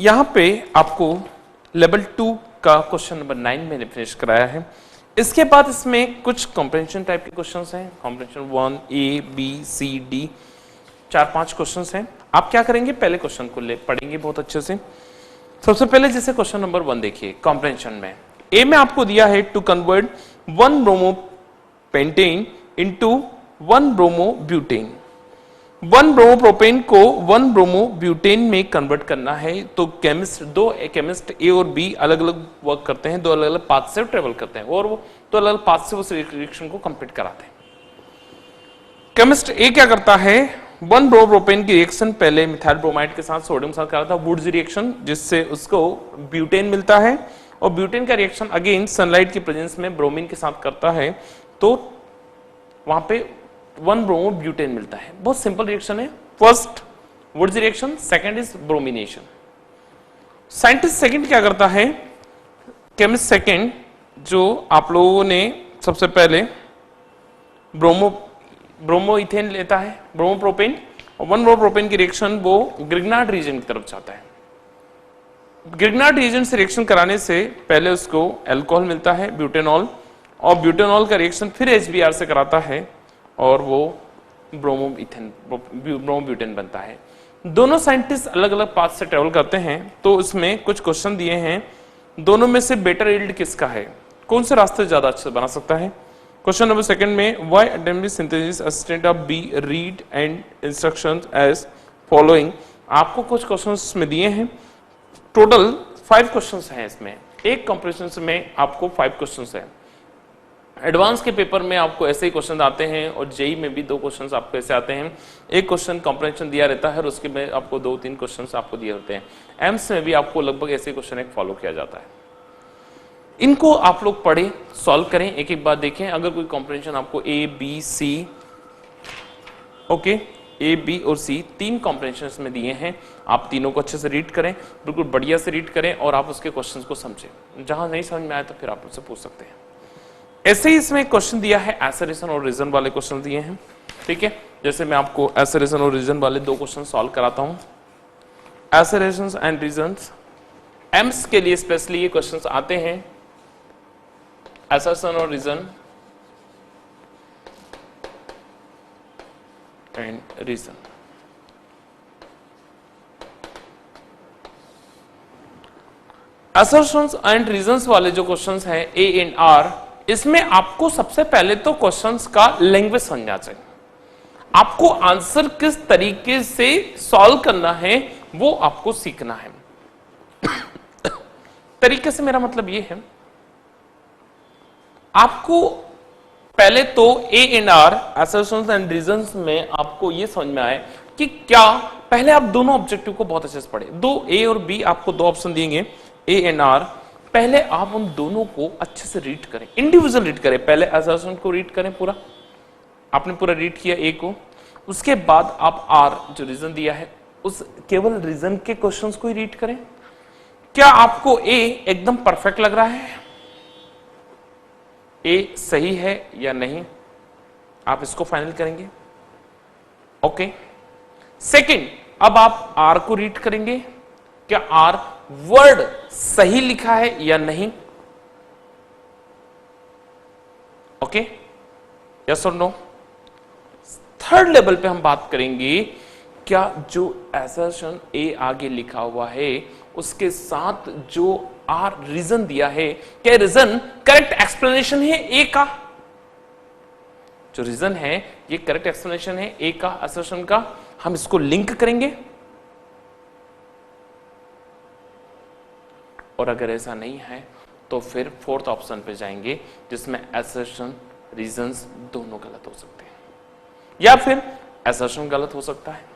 यहां पे आपको लेवल 2 का क्वेश्चन नंबर 9 मैंने फिनिश कराया है। इसके बाद इसमें कुछ कॉम्प्रिहेंशन टाइप के क्वेश्चंस हैं, comprehension 1 A B C D, 4-5 questions हैं। आप क्या करेंगे, पहले क्वेश्चन को पढ़ेंगे बहुत अच्छे से। सबसे पहले जैसे क्वेश्चन नंबर 1 देखिए, कॉम्प्रिहेंशन में ए में आपको दिया है to convert 1 bromo pentane into 1 bromo butane. 1 bromo propane को 1 ब्रोमो ब्यूटेन में कन्वर्ट करना है। तो दो केमिस्ट ए और बी अलग अलग वर्क करते हैं, दो अलग अलग पाथ से ट्रेवल करते हैं और वो दो अलग अलग पाथ से उस रिएक्शन को कंप्लीट कराते हैं। केमिस्ट ए क्या करता है, 1 ब्रोमो प्रोपेन की रिएक्शन पहले मिथाइल ब्रोमाइड के साथ सोडियम साथ कराता है, वुड्स रिएक्शन, जिससे उसको ब्यूटेन मिलता है। और ब्यूटेन का रिएक्शन अगेन सनलाइट की प्रेजेंस में ब्रोमीन के साथ करता है, तो वहां पे 1 ब्रोमो ब्यूटेन मिलता है। बहुत सिंपल रिएक्शन है। First Wurtz reaction, second is bromination. Scientist second क्या करता है, केमिस्ट सेकंड जो आप लोगों ने सबसे पहले ब्रोमो इथेन लेता है, ब्रोमो प्रोपेन, और 1 ब्रोमो प्रोपेन की रिएक्शन वो ग्रिग्नार्ड रीजन की तरफ जाता है। ग्रिग्नार्ड रीजन से रिएक्शन कराने से पहले उसको अल्कोहल मिलता है ब्यूटेनॉल, और ब्यूटेनॉल का रिएक्शन फिर HBr से कराता है और वो ब्रोमो ब्यूटेन बनता है। दोनों साइंटिस्ट अलग अलग पाथ से ट्रेवल करते हैं, तो इसमें कुछ क्वेश्चन दिए हैं, दोनों में से बेटर यील्ड किसका है, कौन से रास्ते ज्यादा अच्छे से बना सकता है। क्वेश्चन नंबर सेकंड में why assembly synthesis assistant of be read and instructions as following. आपको कुछ क्वेश्चंस में दिए हैं, टोटल 5 क्वेश्चंस हैं इसमें। एक कॉम्प्रिहेंशन में आपको 5 क्वेश्चंस हैं। एडवांस के पेपर में आपको ऐसे ही क्वेश्चन आते हैं और जेई में भी 2 क्वेश्चन आपको ऐसे आते हैं। एक क्वेश्चन कॉम्प्रिहेंशन दिया रहता है और उसके में आपको 2-3 क्वेश्चन आपको दिए होते हैं। एम्स में भी आपको लगभग ऐसे क्वेश्चन एक फॉलो किया जाता है। इनको आप लोग पढ़े, सॉल्व करें, एक एक बार देखें। अगर कोई कॉम्प्रिहेंशन आपको A B C, okay, A B और सी 3 कॉम्प्रिहेंशन में दिए हैं, आप तीनों को अच्छे से रीड करें, बिल्कुल बढ़िया से रीड करें और आप उसके क्वेश्चन को समझें। जहां नहीं समझ में आया तो फिर आप उससे पूछ सकते हैं। ऐसे ही इसमें क्वेश्चन दिया है, एसरेशन और रीजन वाले क्वेश्चन दिए हैं, ठीक है। जैसे मैं आपको एसरेशन और रीजन वाले 2 क्वेश्चन सॉल्व कराता हूं। एसरेशंस एंड रीजंस, एम्स के लिए स्पेशली ये क्वेश्चंस आते हैं, एसरेशन और reason and reason. Assertions and reasons वाले जो क्वेश्चंस हैं ए एंड आर, इसमें आपको सबसे पहले तो क्वेश्चंस का लैंग्वेज समझना चाहिए। आपको आंसर किस तरीके से सॉल्व करना है वो आपको सीखना है। तरीके से मेरा मतलब ये है, आपको पहले तो A and R, assertions and reasons में आपको ये समझ में आए कि क्या, पहले आप दोनों ऑब्जेक्टिव को बहुत अच्छे से पढ़े। 2 ए और बी आपको 2 ऑप्शन दिएंगे, ए एंड आर। पहले आप उन दोनों को अच्छे से रीड करें, इंडिविजुअल रीड करें। पहले असर्शन को रीड करें, पूरा आपने पूरा रीड किया ए को, उसके बाद आप आर जो रीजन दिया है उस केवल रीजन के क्वेश्चंस को ही रीड करें। क्या आपको ए एकदम परफेक्ट लग रहा है, ए सही है या नहीं, आप इसको फाइनल करेंगे, ओके। सेकंड, अब आप आर को रीड करेंगे, क्या आर वर्ड सही लिखा है या नहीं, ओके, यस और नो। थर्ड लेवल पे हम बात करेंगे, क्या जो असर्शन ए आगे लिखा हुआ है उसके साथ जो आर रीजन दिया है, क्या रीजन करेक्ट एक्सप्लेनेशन है ए का, जो रीजन है ये करेक्ट एक्सप्लेनेशन है ए का, असर्शन का। हम इसको लिंक करेंगे, और अगर ऐसा नहीं है तो फिर 4th ऑप्शन पे जाएंगे, जिसमें असर्शन रीजंस दोनों गलत हो सकते हैं, या फिर असर्शन गलत हो सकता है।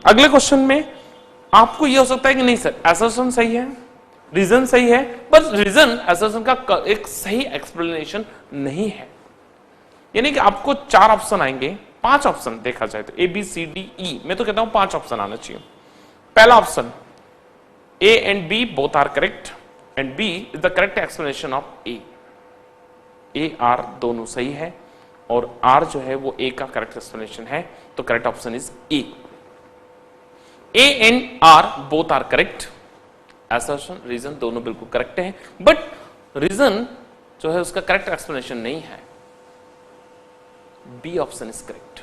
अगले क्वेश्चन में आपको यह हो सकता है कि नहीं सर, असर्शन सही है, रीजन सही है, बस रीजन असर्शन का एक सही एक्सप्लेनेशन नहीं है। यानी कि आपको 4 ऑप्शन आएंगे, 5 ऑप्शन देखा जाए तो, ए बी सी डी ई, मैं तो कहता हूं 5 ऑप्शन आना चाहिए। पहला option, A and B both are correct and B is the correct explanation of A R दोनों सही है और आर जो है वो ए का करेक्ट एक्सप्लेनेशन है, तो correct option is A. A and R both are correct, assertion reason दोनों बिल्कुल करेक्ट हैं, बट रीजन जो है उसका करेक्ट एक्सप्लेनेशन नहीं है। B option is correct,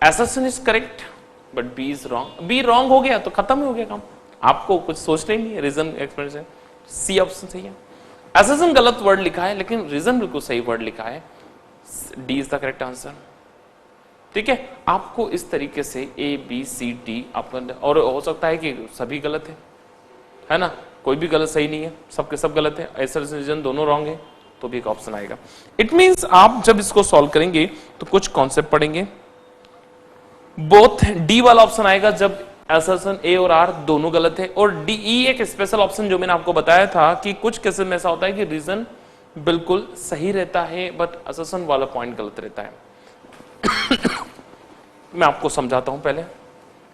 assertion is correct but B is wrong. B wrong हो गया तो खत्म ही हो गया काम, आपको कुछ सोचना ही नहीं है, रीजन एक्सप्लेनेशन। सी ऑप्शन सही है, असर्शन गलत वर्ड लिखा है लेकिन रीजन बिल्कुल सही वर्ड लिखा है, D is the correct answer. ठीक है, आपको इस तरीके से ए बी सी डी अपन, और हो सकता है कि सभी गलत है ना, कोई भी गलत सही नहीं है, सबके सब गलत है, ऐसा रीजन दोनों रॉन्ग है तो भी एक ऑप्शन आएगा। इट मींस आप जब इसको सॉल्व करेंगे तो कुछ कॉन्सेप्ट पढ़ेंगे, बोथ डी वाला ऑप्शन आएगा जब असर्शन ए और आर दोनों गलत है, और डी ई एक स्पेशल ऑप्शन जो मैंने आपको बताया था कि कुछ केसेस में ऐसा होता है कि रीजन बिल्कुल सही रहता है बट असर्शन वाला पॉइंट गलत रहता है। मैं आपको समझाता हूं पहले,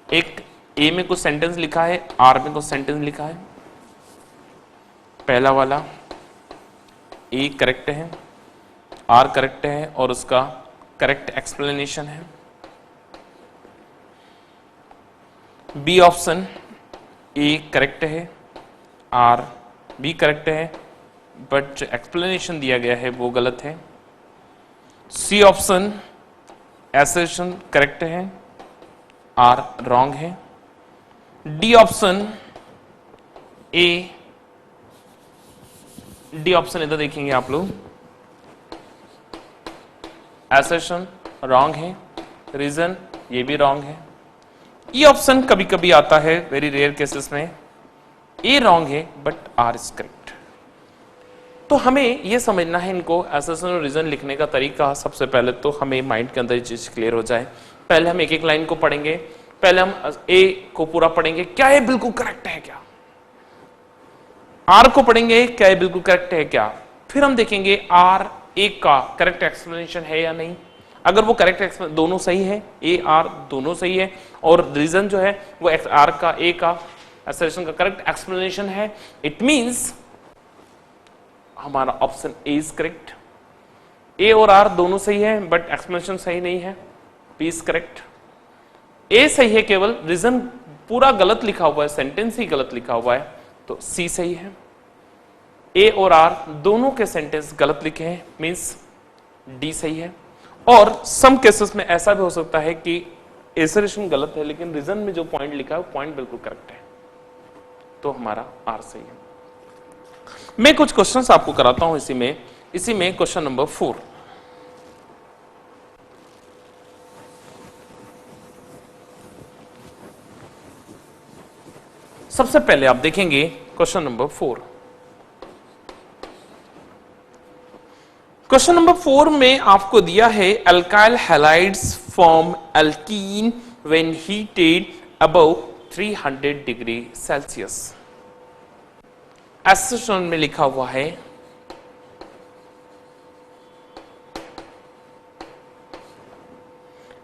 एक ए में कुछ सेंटेंस लिखा है, आर में कुछ सेंटेंस लिखा है। पहला वाला ए करेक्ट है, आर करेक्ट है और उसका करेक्ट एक्सप्लेनेशन है। बी ऑप्शन ए करेक्ट है, आर बी करेक्ट है बट जो एक्सप्लेनेशन दिया गया है वो गलत है। सी ऑप्शन असर्शन करेक्ट है, आर रॉन्ग है। डी ऑप्शन ए, डी ऑप्शन इधर देखेंगे आप लोग, असर्शन रॉन्ग है, रीजन ये भी रॉन्ग है। ई ऑप्शन कभी कभी आता है, वेरी रेयर केसेस में, ए रॉन्ग है बट आर इज करेक्ट। तो हमें यह समझना है इनको असर्शन और रीजन लिखने का तरीका। सबसे पहले तो हमें माइंड के अंदर ये चीज क्लियर हो जाए। पहले हम एक एक लाइन को पढ़ेंगे, पहले हम ए को पूरा पढ़ेंगे, क्या ये बिल्कुल करेक्ट है क्या, आर को पढ़ेंगे क्या ये बिल्कुल करेक्ट है क्या, फिर हम देखेंगे आर ए का करेक्ट एक्सप्लेनेशन है या नहीं। अगर वो करेक्ट दोनों सही है, ए आर दोनों सही है और रीजन जो है वो आर का ए का असर्शन का करेक्ट एक्सप्लेनेशन है, इट मींस हमारा ऑप्शन ए इज करेक्ट। ए और आर दोनों सही है बट एक्सप्लेनेशन सही नहीं है, बी इज करेक्ट। ए सही है केवल, रीजन पूरा गलत लिखा हुआ है, सेंटेंस ही गलत लिखा हुआ है, तो सी सही है। ए और आर दोनों के सेंटेंस गलत लिखे हैं, मींस डी सही है। और सम केसेस में ऐसा भी हो सकता है कि एसरेशन गलत है लेकिन रीजन में जो पॉइंट लिखा है वो पॉइंट बिल्कुल करेक्ट है, तो हमारा आर सही है। मैं कुछ क्वेश्चंस आपको कराता हूं इसी में क्वेश्चन नंबर 4। सबसे पहले आप देखेंगे क्वेश्चन नंबर 4। क्वेश्चन नंबर 4 में आपको दिया है alkyl halides form alkyne when heated above 300 degree Celsius. Association में लिखा हुआ है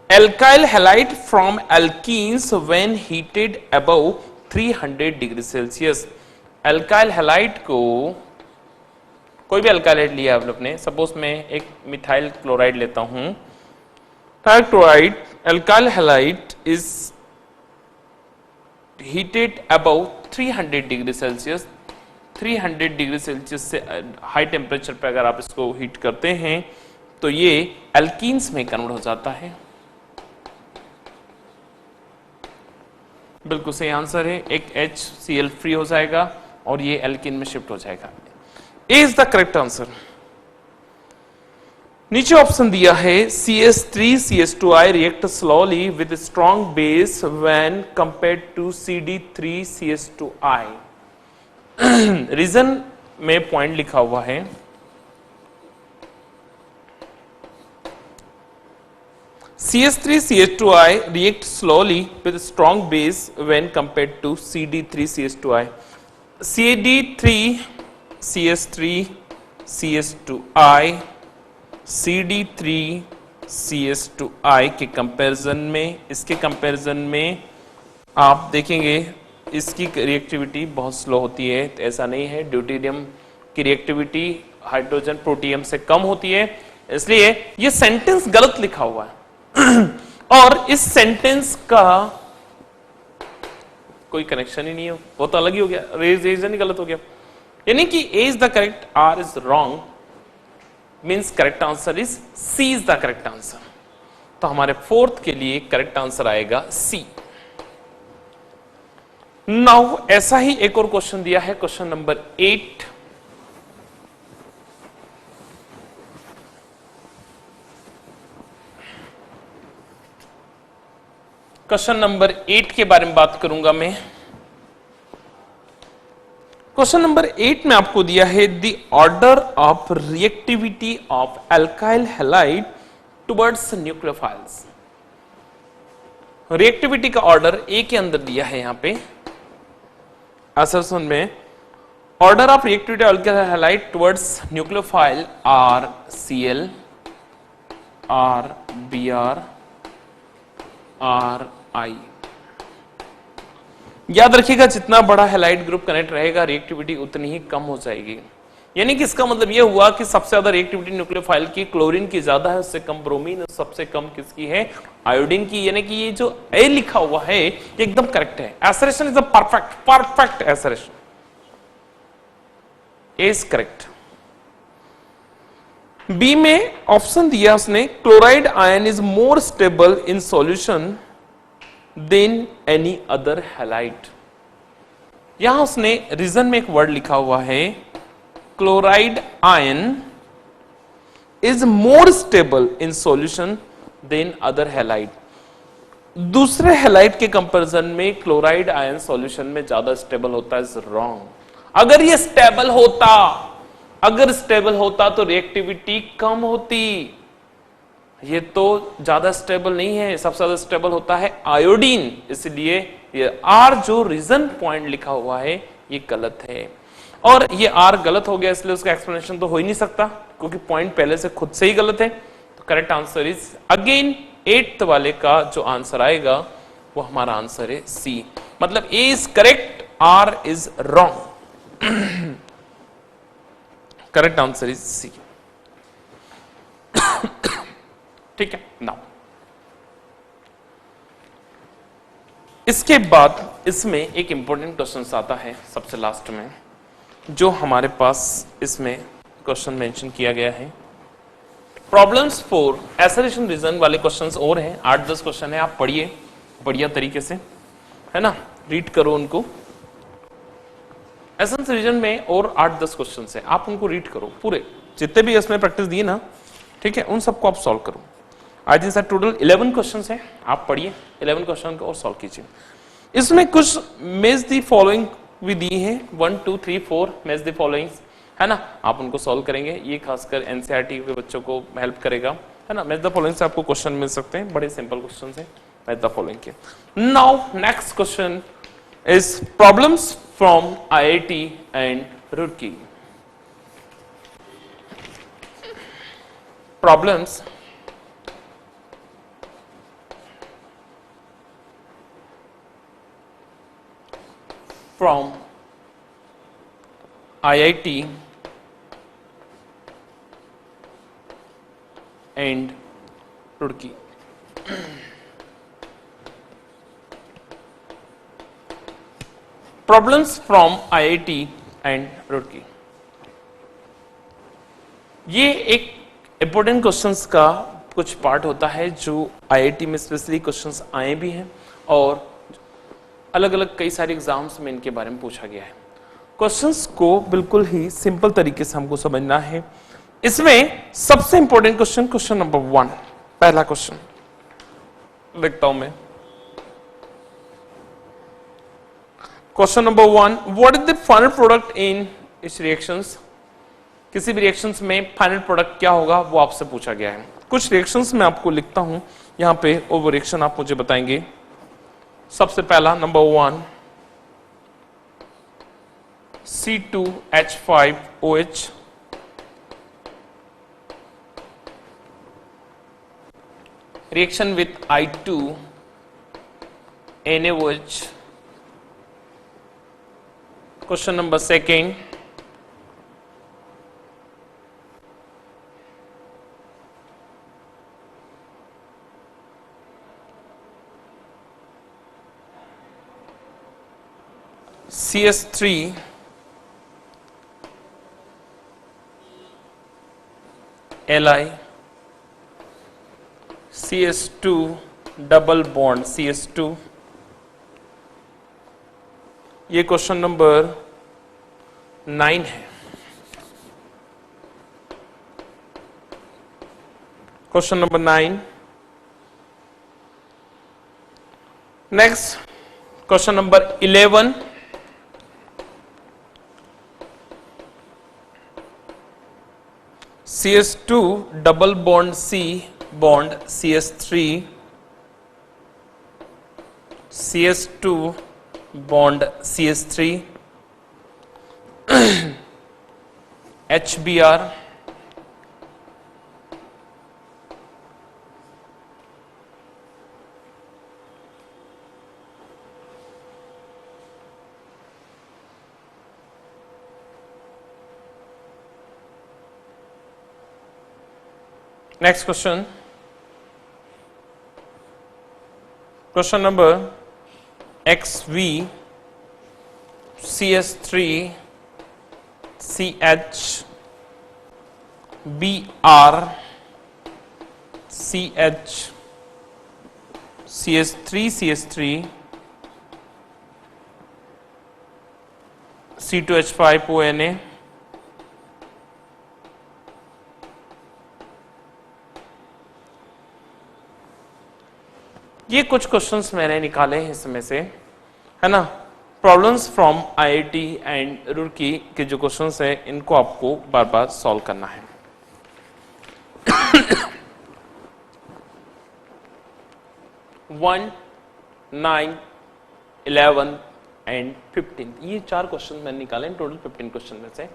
alkyl halide from alkenes when heated above 300 degree Celsius. Alkyl halide को, कोई भी अल्काइल लिया आपने, सपोज मैं एक मिथाइल क्लोराइड लेता हूं, chloride alkyl halide is heated above 300 degree Celsius. 300 degree Celsius से हाई टेम्परेचर पे अगर आप इसको हीट करते हैं तो ये एल्कीन्स में कन्वर्ट हो जाता है। बिल्कुल सही आंसर है, एक HCl फ्री हो जाएगा और ये एल्कीन में शिफ्ट हो जाएगा। A is the correct answer. नीचे ऑप्शन दिया है CS3CH2I react slowly with strong base when compared to CD3CH2I। Reason में पॉइंट लिखा हुआ है CS3CH2I react slowly with strong base when compared to CD3CH2I. CD3CH3CH2I CD3CH2I के कंपैरिजन में, इसके कंपैरिजन में आप देखेंगे इसकी रिएक्टिविटी बहुत स्लो होती है। तो ऐसा नहीं है, ड्यूटेरियम की रिएक्टिविटी हाइड्रोजन प्रोटियम से कम होती है, इसलिए ये सेंटेंस गलत लिखा हुआ है। और इस सेंटेंस का कोई कनेक्शन ही नहीं है, वो तो अलग ही हो गया, रीजन ही गलत हो गया। यानी कि A is the correct, R is wrong, means correct answer is C is the correct answer. तो हमारे फोर्थ के लिए करेक्ट आंसर आएगा सी। नाउ ऐसा ही एक और क्वेश्चन दिया है, क्वेश्चन नंबर 8। क्वेश्चन नंबर 8 के बारे में बात करूंगा मैं। क्वेश्चन नंबर 8 में आपको दिया है the order of reactivity of alkyl halide towards nucleophiles. Reactivity का ऑर्डर ए के अंदर दिया है, यहां पे असरसन में order of reactivity of alkyl halide towards nucleophile R Cl, R Br, R I. याद रखिएगा जितना बड़ा हैलाइड ग्रुप कनेक्ट रहेगा रिएक्टिविटी उतनी ही कम हो जाएगी। यानी कि इसका मतलब यह हुआ कि सबसे ज्यादा रिएक्टिविटी न्यूक्लियोफाइल की क्लोरीन की ज्यादा है, उससे कम ब्रोमीन, सबसे कम किसकी है, आयोडीन की। यानी कि ये जो ए लिखा हुआ है ये एकदम करेक्ट है। Assertion is a perfect assertion, A is correct. B में ऑप्शन दिया उसने chloride ion is more stable in solution than any other halide. यहां उसने रीजन में एक वर्ड लिखा हुआ है chloride ion is more stable in solution than other halide. दूसरे हैलाइड के कंपैरिजन में क्लोराइड आयन सॉल्यूशन में ज्यादा स्टेबल होता है, इज रॉन्ग। अगर ये स्टेबल होता तो रिएक्टिविटी कम होती। ये तो ज्यादा स्टेबल नहीं है, सबसे ज्यादा स्टेबल होता है आयोडीन, इसलिए ये आर जो रीजन पॉइंट लिखा हुआ है ये गलत है। और ये आर गलत हो गया इसलिए उसका एक्सप्लेनेशन तो हो ही नहीं सकता, क्योंकि पॉइंट पहले से खुद से ही गलत है। तो correct answer is again 8th वाले का जो आंसर आएगा वो हमारा आंसर है सी। मतलब A is correct, R is wrong. Correct answer is C. ठीक है। नाउ इसके बाद इसमें एक इंपॉर्टेंट क्वेश्चन आता है सबसे लास्ट में, जो हमारे पास इसमें क्वेश्चन मेंशन किया गया है। प्रॉब्लम्स फॉर एसरेशन रीजन वाले क्वेश्चंस और हैं, 8-10 क्वेश्चन है। आप पढ़िए बढ़िया तरीके से, है ना, रीड करो उनको। एसेंस रीजन में और 8-10 क्वेश्चन है, आप उनको रीड करो पूरे, जितने भी इसमें प्रैक्टिस दिए ना, ठीक है, उन सबको आप सॉल्व करो। I think sir total 11 question है, आप पढ़िए 11 क्वेश्चन को और सॉल्व कीजिए। इसमें कुछ मैच द फॉलोइंग भी दी है, 1 2 3 4 मैच द फॉलोइंग, है ना, आप उनको सॉल्व करेंगे। ये खासकर एनसीईआरटी के बच्चों को हेल्प करेगा, है ना। मैच द फॉलोइंग से आपको क्वेश्चन मिल सकते हैं, बड़े सिंपल क्वेश्चन है मैच द फॉलोइंग के। Now next question is problems from IIT and Roorkee. Problems from IIT and Roorkee. Problems from IIT and Roorkee. ये एक इंपॉर्टेंट क्वेश्चंस का कुछ पार्ट होता है जो आईआईटी में स्पेशली क्वेश्चंस आए भी हैं और अलग अलग कई सारे एग्जाम्स में इनके बारे में पूछा गया है। क्वेश्चंस को बिल्कुल ही सिंपल तरीके से हमको समझना है। इसमें सबसे इंपॉर्टेंट क्वेश्चन, क्वेश्चन नंबर 1, पहला क्वेश्चन लिखता हूं मैं। Question number 1, what is the final product in इस रिएक्शंस। किसी भी रिएक्शंस में फाइनल प्रोडक्ट क्या होगा वो आपसे पूछा गया है। कुछ रिएक्शंस मैं आपको लिखता हूं यहां पे और वो रिएक्शन आप मुझे बताएंगे। सबसे पहला number 1, C2H5OH reaction with I2NaOH. Question number 2, CS3 Li CS2 double bond CS2। ये क्वेश्चन नंबर 9 है। Question number 9। Next question number 11। CS2 double bond C bond CS3 CS2 bond CS3 HBr Next question. Question number XV CS3 CH BR CH CS3 C2H5ONA। ये कुछ questions मैंने निकाले हैं इसमें से, है ना। Problems from IIT and Roorkee के जो क्वेश्चंस है इनको आपको बार बार सॉल्व करना है। 1, 9, 11 एंड 15 ये 4 क्वेश्चन मैंने निकाले हैं टोटल 15 क्वेश्चन में से,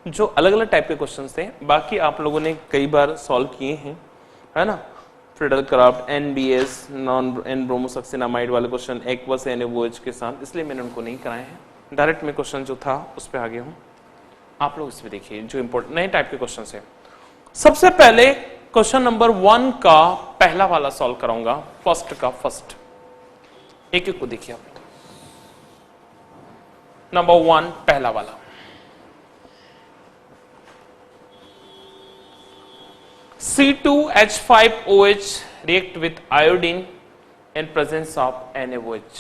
जो अलग अलग टाइप के क्वेश्चन थे। बाकी आप लोगों ने कई बार सॉल्व किए हैं, है ना। Friedel Crafts NBS non N bromosuccinimide वाले क्वेश्चन एक्वस NaOH के साथ, इसलिए मैंने उनको नहीं कराए हैं। डायरेक्ट में क्वेश्चन जो था उस पर आ गया हूँ। आप लोग इसमें देखिए जो इंपॉर्टेंट नए टाइप के क्वेश्चन है। सबसे पहले क्वेश्चन नंबर 1 का पहला वाला सॉल्व कराऊंगा, फर्स्ट का फर्स्ट। एक एक को देखिए आप। नंबर 1 पहला वाला, C2H5OH react with iodine in presence of NaOH.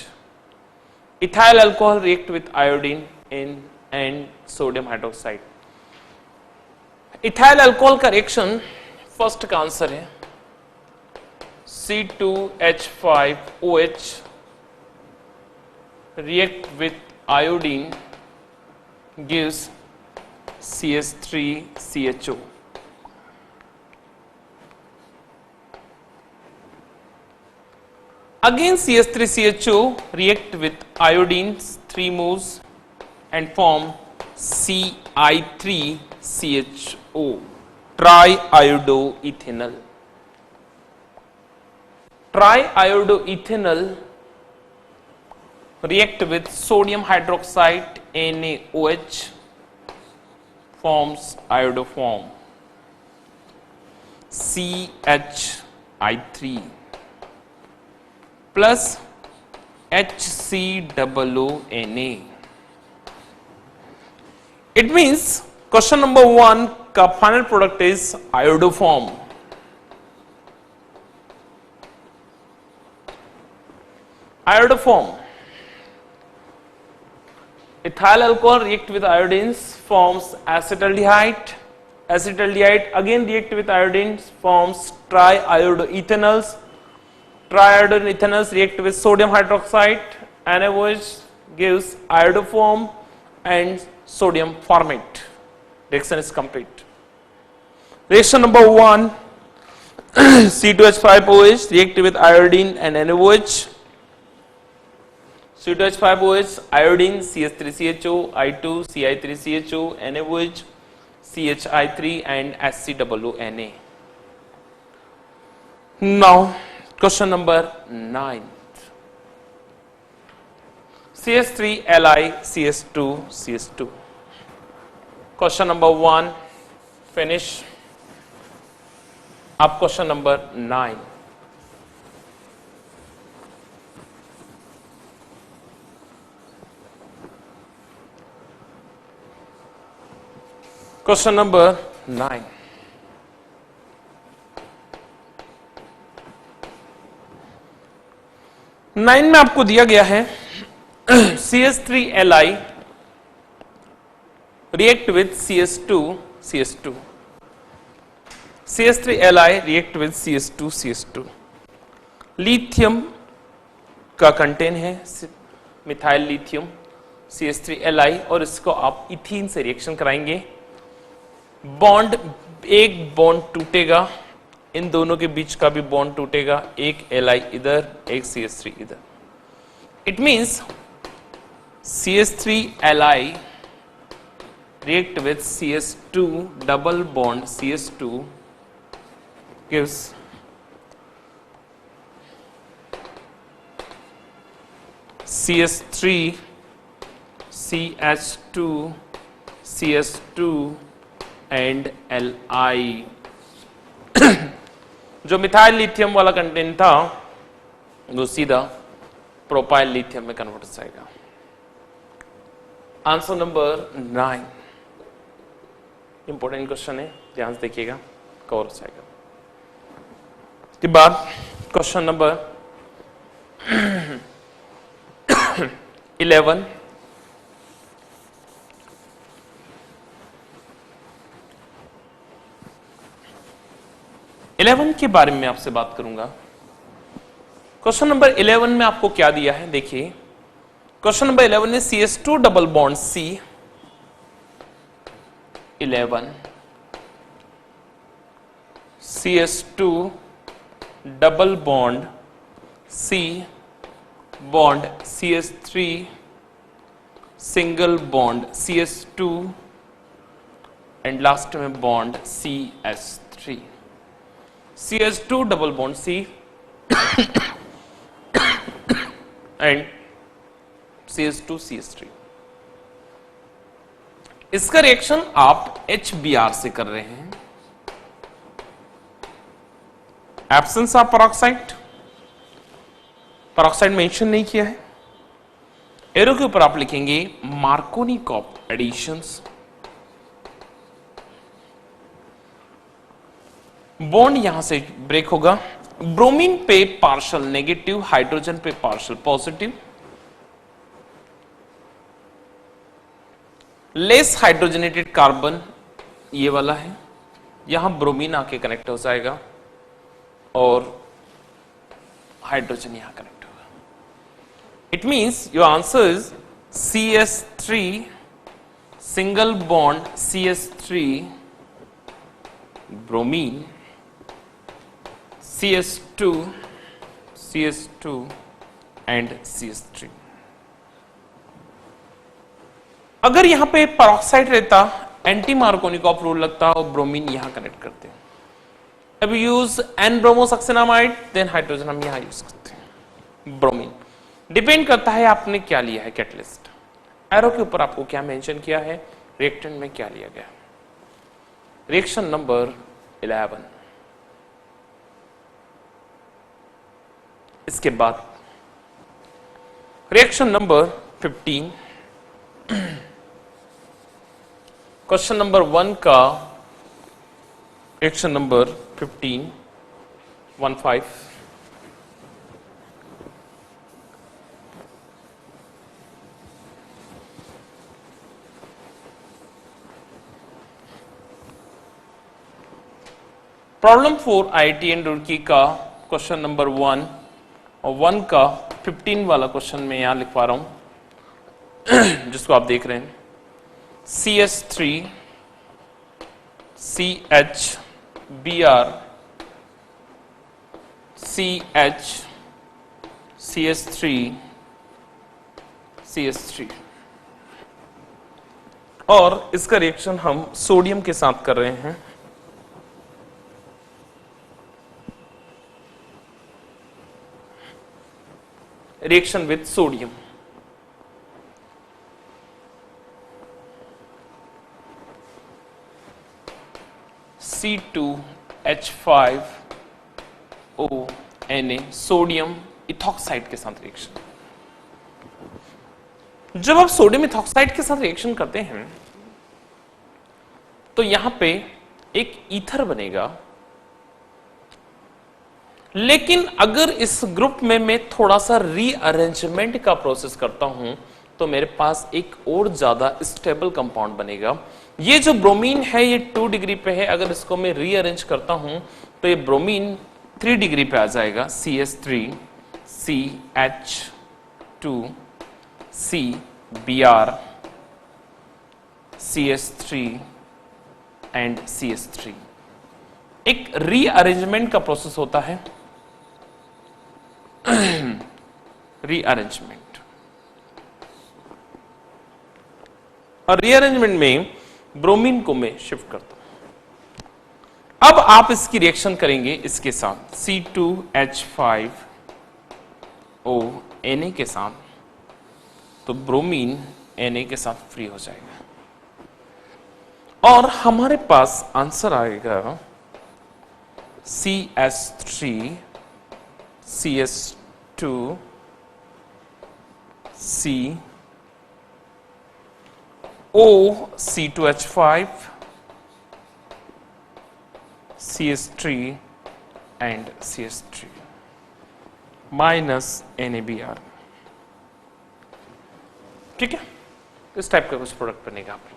Ethyl alcohol react with iodine and sodium hydroxide. Ethyl alcohol का रिएक्शन फर्स्ट का आंसर है C2H5OH react with iodine gives CS3CHO. Again CS3CHO react with iodine 3 moles and form CI3CHO, triiodoethanol. Triiodoethanol react with sodium hydroxide NaOH, forms iodoform CHI3 plus HCOONA. It means question number 1 का final product is iodoform. Iodoform. Ethyl alcohol react with iodines, forms acetaldehyde. Acetaldehyde again react with iodine, forms triiodoethanols. Triiodoethanols react with sodium hydroxide. NaOH gives iodoform and sodium formate. Reaction is complete. Reaction number 1, C2H5OH react with iodine and NaOH. C2H5OH, iodine, CH3CHO, I2, CI3CHO, NaOH, CHI3 and HCOONA. Now question number 9. CS3Li, CS2, CS2. Question number 1 finish. Up question number 9. Question number 9। Nine में आपको दिया गया है CH3Li react with CS2 CH3Li react with CS2 lithium का content है methyl lithium CH3Li और इसको आप इथीन से रिएक्शन कराएंगे। बॉन्ड, एक बॉन्ड टूटेगा, इन दोनों के बीच का भी बॉन्ड टूटेगा, एक Li इधर एक CH3 इधर। It means CH3Li react with CS2 double bond CS2 gives CH3 CH2 CS2 and Li। जो मिथाइल लिथियम वाला कंटेंट था वो सीधा प्रोपाइल लिथियम में कन्वर्ट हो जाएगा। आंसर नंबर 9 इंपॉर्टेंट क्वेश्चन है, ध्यान से देखिएगा, कवर हो जाएगा। के बाद क्वेश्चन नंबर 11। के बारे में आपसे बात करूंगा। क्वेश्चन नंबर 11 में आपको क्या दिया है, देखिए क्वेश्चन नंबर 11 में CS2 double bond C11 CS2 double bond C bond CS3 single bond CS2 and last में bond CH3 CS2 double bond C and CS2 CH3। इसका रिएक्शन आप HBr से कर रहे हैं। Absence of peroxide, peroxide mention नहीं किया है। एरो के ऊपर आप लिखेंगे मार्कोनिकॉफ एडिशंस। बॉन्ड यहां से ब्रेक होगा। ब्रोमीन पे पार्शियल नेगेटिव, हाइड्रोजन पे partial positive. Less hydrogenated carbon ये वाला है, यहां ब्रोमीन आके कनेक्ट हो जाएगा और हाइड्रोजन यहां कनेक्ट होगा। It means your answer is CS3 single bond CS3 bromine CS2 and CH3। अगर यहां पे पेरोक्साइड रहता, एंटी मार्कोनिकॉफ रूल लगता और ब्रोमीन यहां कनेक्ट करते। अब use N bromosuccinimide, then hydrogen हम यहां यूज करते हैं। ब्रोमीन डिपेंड करता है आपने क्या लिया है कैटलिस्ट। एरो के ऊपर आपको क्या मेंशन किया है, रिएक्टेंट में क्या लिया गया। Reaction number 11। इसके बाद रिएक्शन नंबर 15। क्वेश्चन नंबर 1 का reaction number 15 problem 4 IIT and Roorkee का क्वेश्चन नंबर 1 और 1 का 15 वाला क्वेश्चन में यहां लिखवा रहा हूं जिसको आप देख रहे हैं। CS3 CHBr CH CH3 और इसका रिएक्शन हम सोडियम के साथ कर रहे हैं। Reaction with sodium. C2H5ONa sodium ethoxide के साथ रिएक्शन। जब आप सोडियम इथॉक्साइड के साथ रिएक्शन करते हैं तो यहां पे एक ईथर बनेगा, लेकिन अगर इस ग्रुप में मैं थोड़ा सा रीअरेंजमेंट का प्रोसेस करता हूं तो मेरे पास एक और ज्यादा स्टेबल कंपाउंड बनेगा। ये जो ब्रोमीन है ये 2 डिग्री पे है, अगर इसको मैं रीअरेंज करता हूं तो ये ब्रोमीन 3 डिग्री पे आ जाएगा, CH3 CH2 CBr CH3 and CH3। एक रीअरेंजमेंट का प्रोसेस होता है, रीअरेंजमेंट। और रीअरेंजमेंट में ब्रोमीन को मैं शिफ्ट करता हूं। अब आप इसकी रिएक्शन करेंगे इसके साथ C2H5O Na के साथ, तो ब्रोमीन Na के साथ फ्री हो जाएगा और हमारे पास आंसर आएगा CH3 CH2 CO C2H5 CH3 and CH3 minus NaBr। ठीक है, इस टाइप का कुछ प्रोडक्ट बनेगा आप लोग।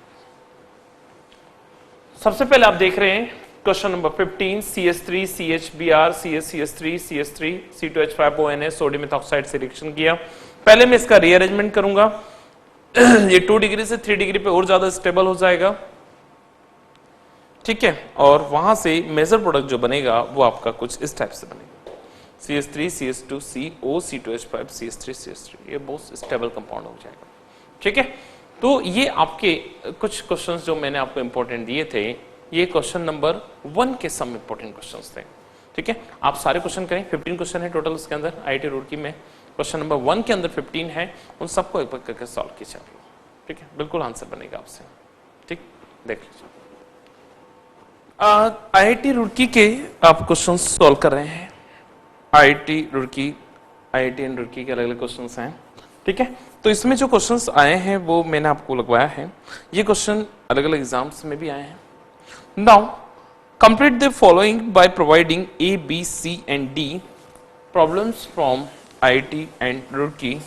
सबसे पहले आप देख रहे हैं question number 15, CH3 CHBr CH3 CH3 C2H5ONa sodium methoxide से रिएक्शन किया। पहले मैं इसका रीअरेंजमेंट करूंगा, ये 2 डिग्री से 3 डिग्री पे और ज्यादा स्टेबल हो जाएगा। ठीक है, और वहां से मेजर प्रोडक्ट जो बनेगा वो आपका कुछ इस टाइप से बनेगा, CH3 CH2 CO C2H5 CH3 CH3, ये बहुत स्टेबल कंपाउंड हो जाएगा। ठीक है, तो ये आपके कुछ क्वेश्चंस जो मैंने आपको इंपॉर्टेंट दिए थे, ये क्वेश्चन नंबर 1 के सम इंपॉर्टेंट क्वेश्चंस थे। ठीक है, आप सारे क्वेश्चन करें, 15 क्वेश्चन है टोटल उसके अंदर। IIT रुड़की में क्वेश्चन नंबर 1 के अंदर 15 है, उन सबको एक बार करके सॉल्व कीजिए आप लोग। ठीक है, बिल्कुल आंसर बनेगा आपसे। ठीक, देख लीजिए। IIT रुड़की के आप क्वेश्चन सॉल्व कर रहे हैं। IIT Roorkee, IIT and Roorkee के अलग अलग क्वेश्चन हैं। ठीक है, तो इसमें जो क्वेश्चंस आए हैं वो मैंने आपको लगवाया है। ये क्वेश्चन अलग अलग एग्जाम्स में भी आए हैं। Now complete the following by providing A, B, C and D problems from IIT and Roorkee.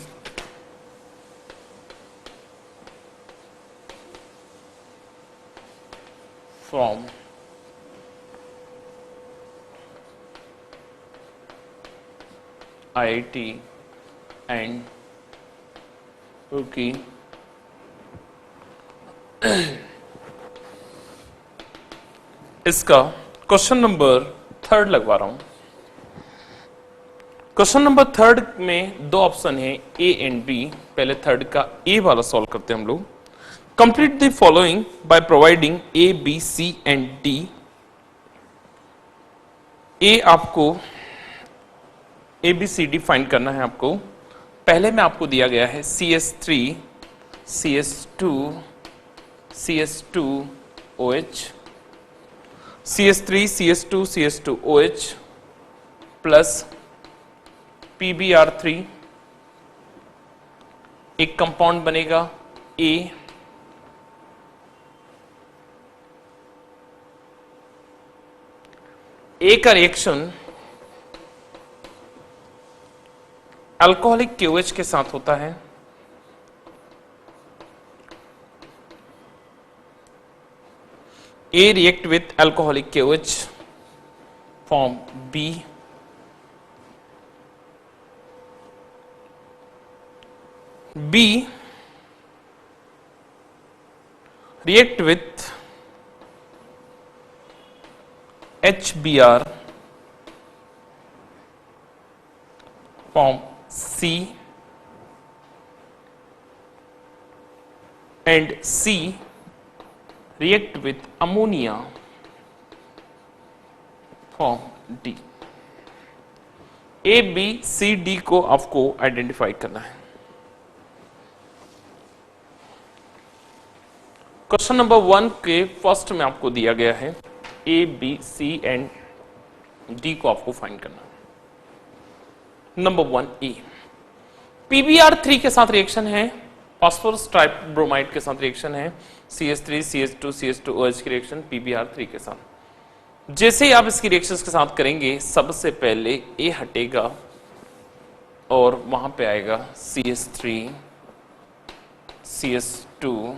From IIT and Roorkee. इसका क्वेश्चन नंबर 3 लगवा रहा हूं। क्वेश्चन नंबर 3 में 2 ऑप्शन है A एंड B। पहले 3 का A वाला सॉल्व करते हैं हम लोग। Complete the following by providing A, B, C and D। A आपको ABCD फाइंड करना है आपको। पहले में आपको दिया गया है CH3 CH2 CH2OH CH3 CH2 CH2OH plus PbR3। एक कंपाउंड बनेगा A। A का रिएक्शन अल्कोहलिक KOH के साथ होता है। A react with alcoholic KOH form B। B react with HBr form C and C react with ammonia form D। A, B, C, D को आपको identify करना है। क्वेश्चन नंबर 1 के फर्स्ट में आपको दिया गया है A, B, C and D को आपको फाइंड करना है। नंबर 1 A, PbR3 के साथ रिएक्शन है फास्फोरस टाइप ब्रोमाइड के साथ रिएक्शन है CH3 CH2 CH2 OH की रिएक्शन PbR3 के साथ। जैसे ही आप इसकी रिएक्शंस के साथ करेंगे सबसे पहले A हटेगा और वहां पे आएगा CH3 CH2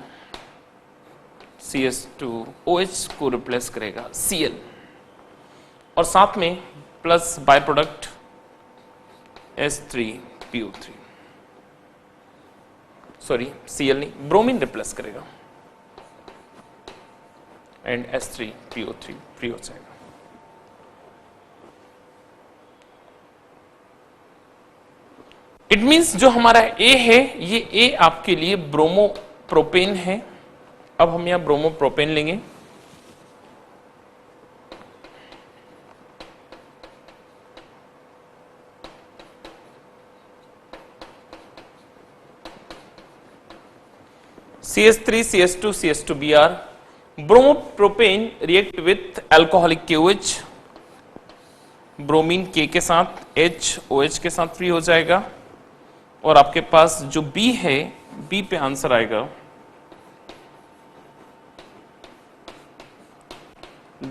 CH2 OH को रिप्लेस करेगा Cl और साथ में plus by product S3PO3, sorry Cl नहीं, ब्रोमीन रिप्लेस करेगा एंड S3PO3 फ्री हो जाएगा। इट मींस जो हमारा A है ये A आपके लिए ब्रोमो प्रोपेन है। अब हम यहां ब्रोमो प्रोपेन लेंगे, CH3 CH2 CH2Br, bromopropane react with alcoholic KOH, bromine K के साथ H OH के साथ फ्री हो जाएगा और आपके पास जो B है B पे आंसर आएगा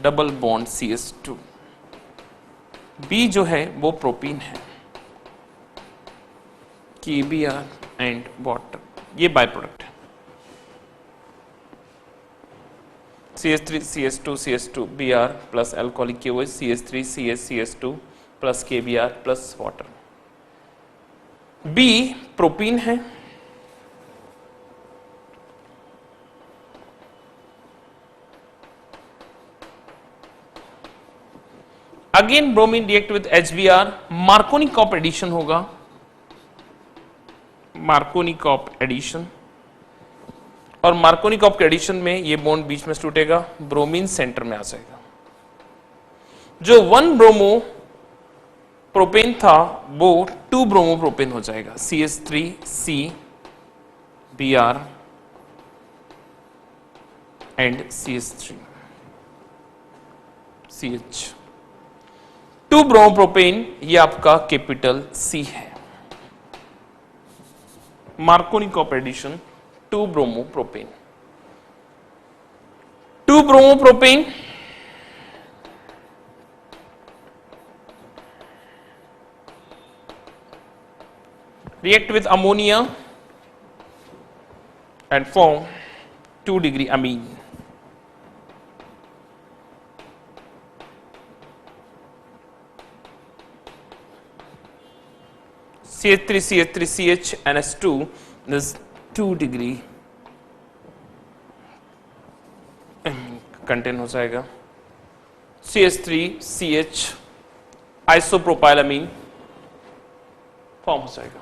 डबल बॉन्ड CH2। B जो है वो प्रोपीन है, KBr एंड वाटर, ये बाय प्रोडक्ट है। CH3 CH2 CH2Br plus alcoholic KOH CH3 CH2 plus KBr plus water. B propene है, again bromine react with HBr, Markovnikov addition होगा, Markovnikov addition, और Markovnikov के एडिशन में ये bond बीच में टूटेगा, ब्रोमीन सेंटर में आ जाएगा। जो 1 ब्रोमो प्रोपेन था वो 2 ब्रोमो प्रोपेन हो जाएगा, CH3CBr and CH3CH। 2 bromo propane ये आपका कैपिटल C है, Markovnikov addition 2 bromo propane. 2 bromo propane react with ammonia and form 2-degree amine. CH3CH3CH NS2 is 2-degree contain हो जाएगा, CH3CH आइसोप्रोपाइलामीन फॉर्म हो जाएगा।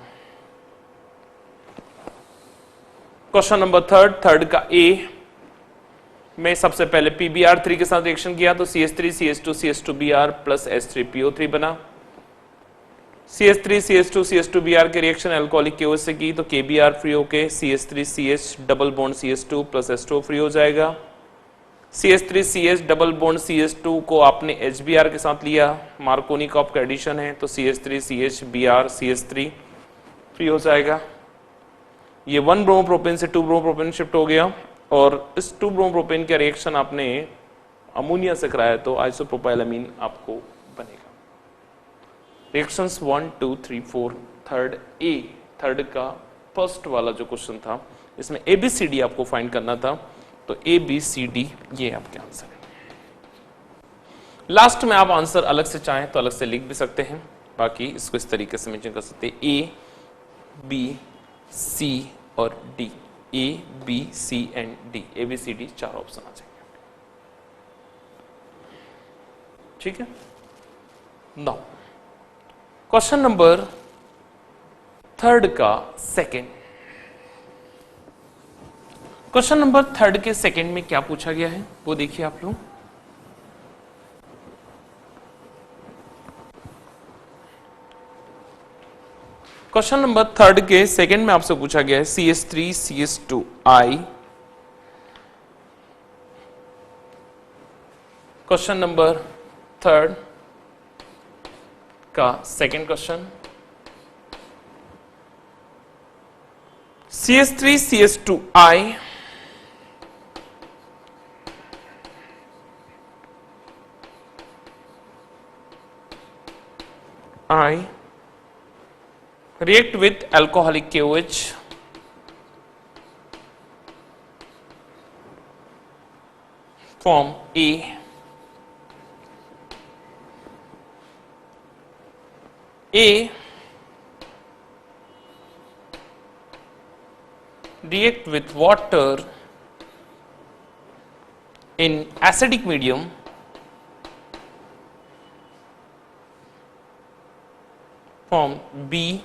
क्वेश्चन नंबर थर्ड का A में सबसे पहले PbR3 के साथ रिएक्शन किया तो CH3 CH2 CH2Br plus S3PO3 बना। CH3 CH2 CH2Br के रिएक्शन अल्कोहलिक KOH से की तो KBr फ्री होके CH3CH double bond CH2 plus H2 free हो जाएगा। CH3CH डबल बॉन्ड CH2 को आपने HBr के साथ लिया, मार्कोनिकॉप का एडिशन है तो CH3CH Br CH3 फ्री हो जाएगा। ये 1 ब्रोमो प्रोपेन से 2 ब्रोमो प्रोपेन शिफ्ट हो गया और इस 2 ब्रोमो प्रोपेन का रिएक्शन आपने अमोनिया से कराया तो आइसोप्रोपाइलामीन आपको बनेगा। रिएक्शंस 1 2 3 4 थर्ड का फर्स्ट वाला जो क्वेश्चन था इसमें ABCD आपको फाइंड करना था तो ABCD ये आपके आंसर है। लास्ट में आप आंसर अलग से चाहें तो अलग से लिख भी सकते हैं, बाकी इसको इस तरीके से मेंशन कर सकते हैं A B C और D, A B C and D, ABCD 4 option आ जाएंगे। ठीक है, नाउ क्वेश्चन नंबर थर्ड का सेकेंड। क्वेश्चन नंबर थर्ड के सेकेंड में क्या पूछा गया है वो देखिए आप लोग। क्वेश्चन नंबर थर्ड के सेकेंड में आपसे पूछा गया है CH3 CH2I। Question number third का second question, CH3 CH2I react with alcoholic KOH form A react with water in acidic medium form B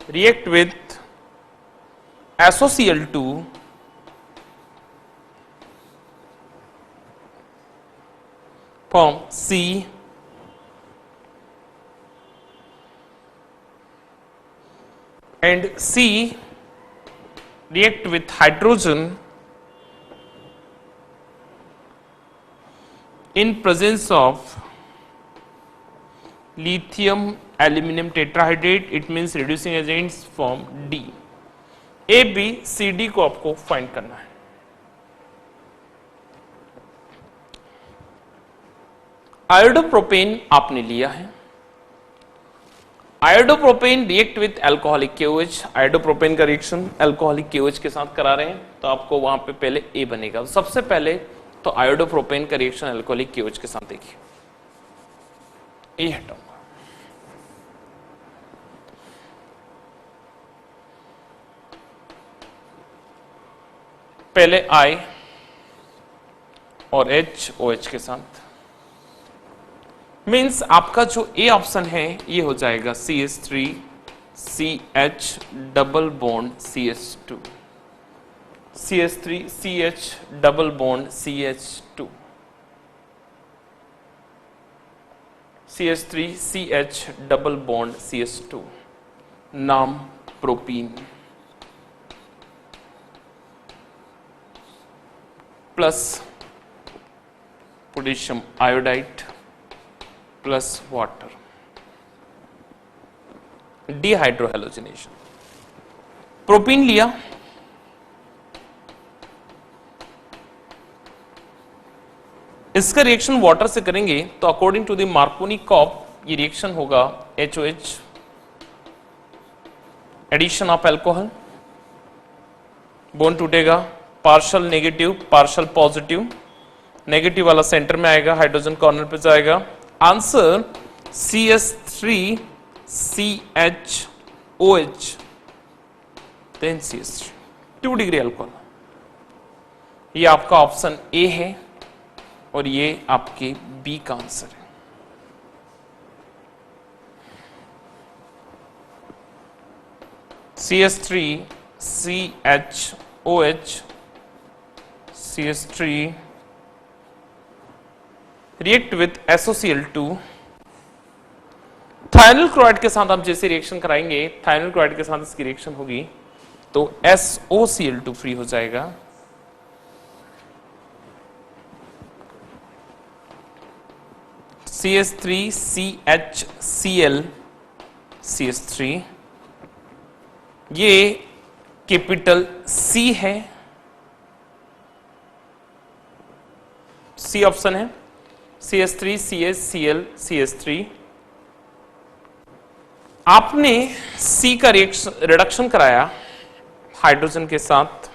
react with SOCl2 form C and C react with hydrogen in presence of lithium aluminum tetrahydrate, it means reducing agents form D. A B C D को आपको find करना है। आयोडोप्रोपेन आपने लिया है। आयोडोप्रोपेन react with alcoholic KOH, आयोडोप्रोपेन का reaction alcoholic KOH के साथ करा रहे हैं, तो आपको वहां पे पहले ए बनेगा। तो सबसे पहले तो आयोडोप्रोपेन का रिएक्शन अल्कोहलिक KOH के साथ देखिए, ए हटाऊंगा। पहले I और HOH के साथ, मीन्स आपका जो ए ऑप्शन है ये हो जाएगा CH3 CH double bond CH2, CH3 CH double bond CH2, CH3 CH double bond CH2, नाम propene plus potassium iodide plus water, dehydrohalogenation. Propene लिया, इसका रिएक्शन वाटर से करेंगे तो अकॉर्डिंग टू द मार्कोनी-कॉप ये रिएक्शन होगा HOH, addition of alcohol, bond टूटेगा, partial negative partial positive, negative वाला सेंटर में आएगा, हाइड्रोजन कॉर्नर पे जाएगा। Answer CH3 CHOH then CH3, 2 degree alcohol. ये आपका ऑप्शन ए है और ये आपके बी का आंसर है। CH3 CHOH CH3 react with SOCl2, thionyl chloride के साथ आप जैसे रिएक्शन कराएंगे, थायनिल क्लोराइड के साथ इसकी रिएक्शन होगी तो SOCl2 फ्री हो जाएगा, CH3 CHCl CH3, ये कैपिटल C है, C ऑप्शन है, CH3 CHCl CH3। आपने C का रिडक्शन कराया हाइड्रोजन के साथ,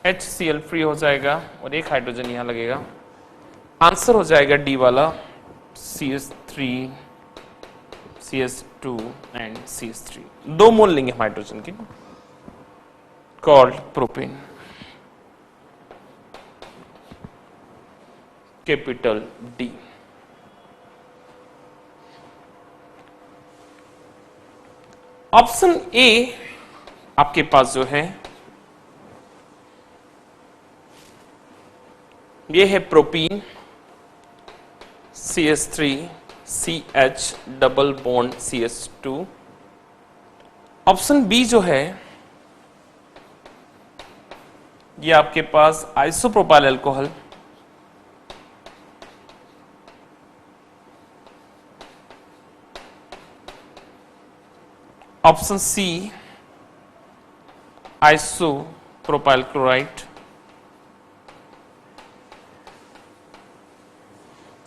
HCl फ्री हो जाएगा और एक हाइड्रोजन यहां लगेगा, आंसर हो जाएगा डी वाला CH3 CH2 एंड CH3। 2 मोल लेंगे हम हाइड्रोजन के, called propane, capital D. Option A आपके पास जो है ये है propene, CH3 CH double bond CH2 option B जो है ये आपके पास isopropyl alcohol, option C isopropyl chloride,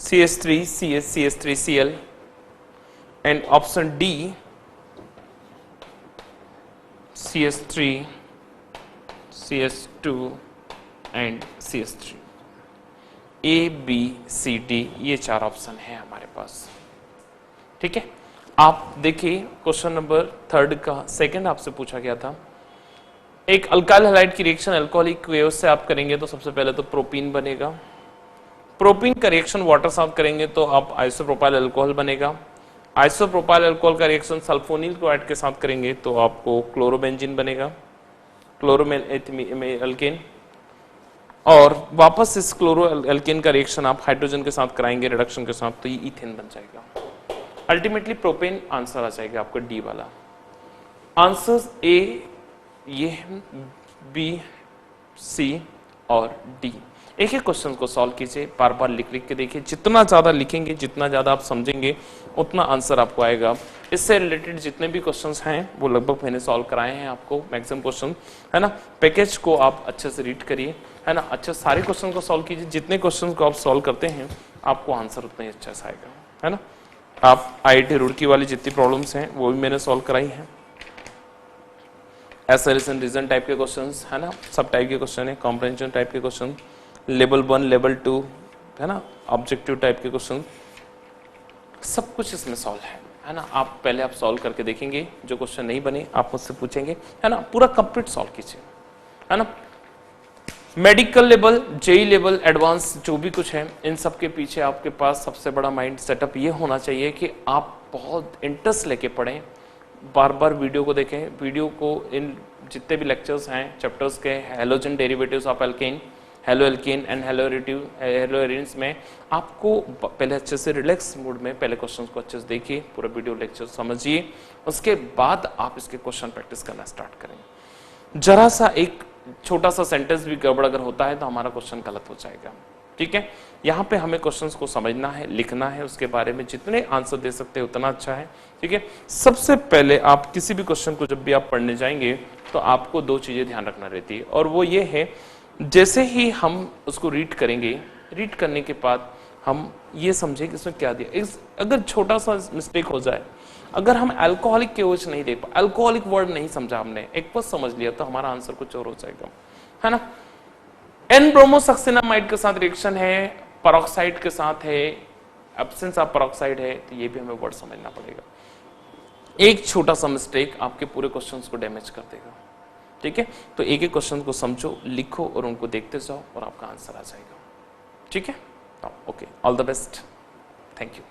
CH3 CS CH3Cl, and option D CH3 CH2 and CH3। A B C D ये 4 ऑप्शन है हमारे पास। ठीक है, आप देखिए क्वेश्चन नंबर 3 का सेकंड आपसे पूछा गया था, एक अल्काइल हैलाइड की रिएक्शन अल्कोहलिक वेव से आप करेंगे तो सबसे पहले तो प्रोपीन बनेगा, प्रोपीन का रिएक्शन वाटर साथ करेंगे तो आप आइसोप्रोपाइल अल्कोहल बनेगा, आइसोप्रोपाइल अल्कोहल का रिएक्शन सल्फोनिल क्लोराइड के साथ करेंगे तो आपको क्लोरोबेंजीन बनेगा, क्लोरोमेल अल्केन, और वापस इस क्लोरो अल्केन का रिएक्शन आप हाइड्रोजन के साथ कराएंगे रिडक्शन के साथ तो ये इथेन बन जाएगा। अल्टीमेटली प्रोपेन आंसर आ जाएगा आपका डी वाला। आंसर्स ए ये बी सी और डी। एक एक क्वेश्चन को सॉल्व कीजिए, बार बार लिख लिख के देखिए, जितना ज्यादा लिखेंगे जितना ज्यादा आप समझेंगे उतना आंसर आपको आएगा। इससे रिलेटेड जितने भी क्वेश्चंस हैं वो लगभग मैंने सॉल्व कराए हैं आपको, मैक्सिमम क्वेश्चन है ना। पैकेज को आप अच्छे से रीड करिए है ना, अच्छे सारे क्वेश्चन को सॉल्व कीजिए, जितने क्वेश्चन को आप सॉल्व करते हैं आपको आंसर उतना ही अच्छा से आएगा है ना। आप IIT रुड़की वाली जितनी प्रॉब्लम्स हैं वो भी मैंने सॉल्व कराई हैं, एसएलएसन रीजन टाइप के क्वेश्चंस है ना, सब टाइप के क्वेश्चन है, कॉम्प्रिहेंशन टाइप के क्वेश्चन, लेवल 1 लेवल 2 है ना, ऑब्जेक्टिव टाइप के क्वेश्चन, सब कुछ इसमें सॉल्व है ना। आप पहले आप सॉल्व करके देखेंगे, जो क्वेश्चन नहीं बने आप मुझसे पूछेंगे है ना, पूरा कंप्लीट सॉल्व कीजिए है ना। Medical level, JEE level, advance जो भी कुछ है इन सब के पीछे आपके पास सबसे बड़ा माइंड सेटअप ये होना चाहिए कि आप बहुत इंटरेस्ट लेके पढ़ें, बार बार वीडियो को देखें, वीडियो को इन जितने भी लेक्चर्स हैं चैप्टर्स के, halogen derivatives of alkene, halo alkane and hello arenes में आपको पहले अच्छे से रिलैक्स मूड में पहले क्वेश्चंस को अच्छे से देखिए, पूरा वीडियो लेक्चर समझिए, उसके बाद आप इसके क्वेश्चन प्रैक्टिस करना स्टार्ट करें। जरा सा एक छोटा सा सेंटेंस भी गड़बड़ अगर होता है तो हमारा क्वेश्चन गलत हो जाएगा। ठीक है, यहाँ पे हमें क्वेश्चंस को समझना है, लिखना है, उसके बारे में जितने आंसर दे सकते हैं उतना अच्छा है। ठीक है, सबसे पहले आप किसी भी क्वेश्चन को जब भी आप पढ़ने जाएंगे तो आपको 2 चीजें ध्यान रखना रहती है, और वो ये है जैसे ही हम उसको रीड करेंगे, रीड करने के बाद हम ये समझे कि इसमें क्या दिया। अगर छोटा सा मिस्टेक हो जाए, अगर हम अल्कोहलिक के वजह नहीं देख पाए, अल्कोहलिक वर्ड नहीं समझा हमने, एक बार समझ लिया तो हमारा आंसर कुछ और हो जाएगा है ना। एन ब्रोमोसक्सिनामाइड के साथ रिएक्शन है, पेरोक्साइड के साथ है, एब्सेंस ऑफ पेरोक्साइड है, तो ये भी हमें वर्ड समझना पड़ेगा। एक छोटा सा मिस्टेक आपके पूरे क्वेश्चंस को डैमेज कर देगा। ठीक है, तो एक एक क्वेश्चन को समझो, लिखो और उनको देखते जाओ और आपका आंसर आ जाएगा। ठीक है, okay, all the best, thank you.